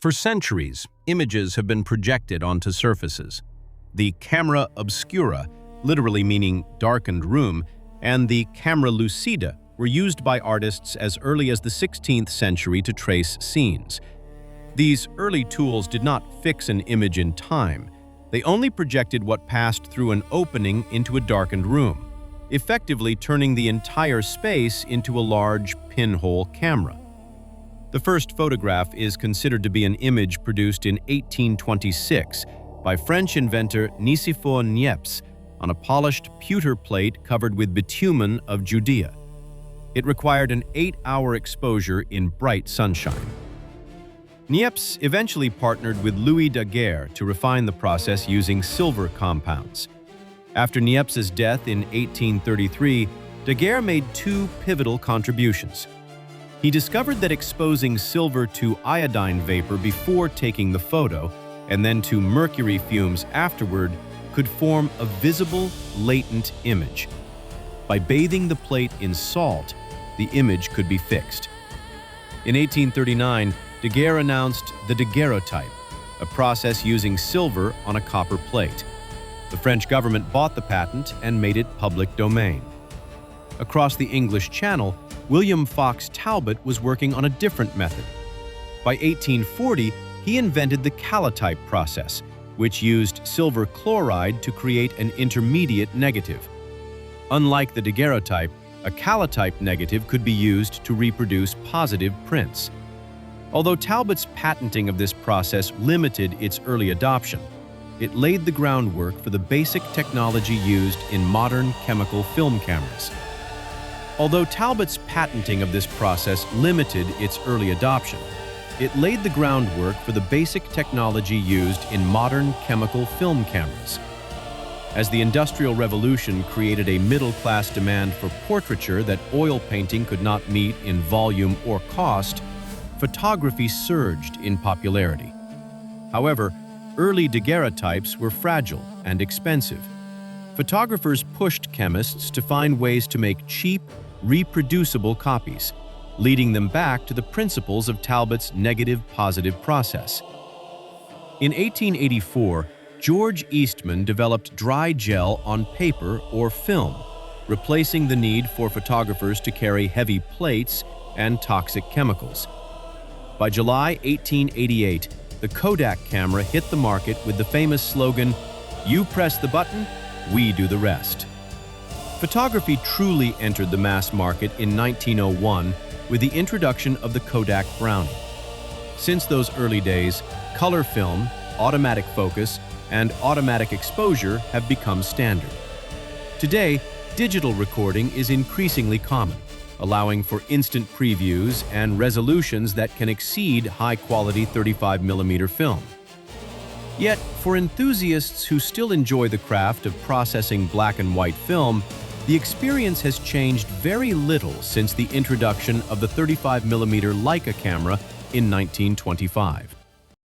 For centuries, images have been projected onto surfaces. The camera obscura, literally meaning darkened room, and the camera lucida were used by artists as early as the 16th century to trace scenes. These early tools did not fix an image in time. They only projected what passed through an opening into a darkened room, effectively turning the entire space into a large pinhole camera. The first photograph is considered to be an image produced in 1826 by French inventor Nicéphore Niepce on a polished pewter plate covered with bitumen of Judea. It required an 8-hour exposure in bright sunshine. Niepce eventually partnered with Louis Daguerre to refine the process using silver compounds. After Niepce's death in 1833, Daguerre made two pivotal contributions. He discovered that exposing silver to iodine vapor before taking the photo, and then to mercury fumes afterward, could form a visible, latent image. By bathing the plate in salt, the image could be fixed. In 1839, Daguerre announced the Daguerreotype, a process using silver on a copper plate. The French government bought the patent and made it public domain. Across the English Channel, William Fox Talbot was working on a different method. By 1840, he invented the calotype process, which used silver chloride to create an intermediate negative. Unlike the daguerreotype, a calotype negative could be used to reproduce positive prints. Although Talbot's patenting of this process limited its early adoption, it laid the groundwork for the basic technology used in modern chemical film cameras. Although Talbot's patenting of this process limited its early adoption, it laid the groundwork for the basic technology used in modern chemical film cameras. As the Industrial Revolution created a middle-class demand for portraiture that oil painting could not meet in volume or cost, photography surged in popularity. However, early daguerreotypes were fragile and expensive. Photographers pushed chemists to find ways to make cheap, reproducible copies, leading them back to the principles of Talbot's negative-positive process. In 1884, George Eastman developed dry gel on paper or film, replacing the need for photographers to carry heavy plates and toxic chemicals. By July 1888, the Kodak camera hit the market with the famous slogan, "You press the button, we do the rest." Photography truly entered the mass market in 1901 with the introduction of the Kodak Brownie. Since those early days, color film, automatic focus, and automatic exposure have become standard. Today, digital recording is increasingly common, allowing for instant previews and resolutions that can exceed high-quality 35mm film. Yet, for enthusiasts who still enjoy the craft of processing black and white film, the experience has changed very little since the introduction of the 35mm Leica camera in 1925.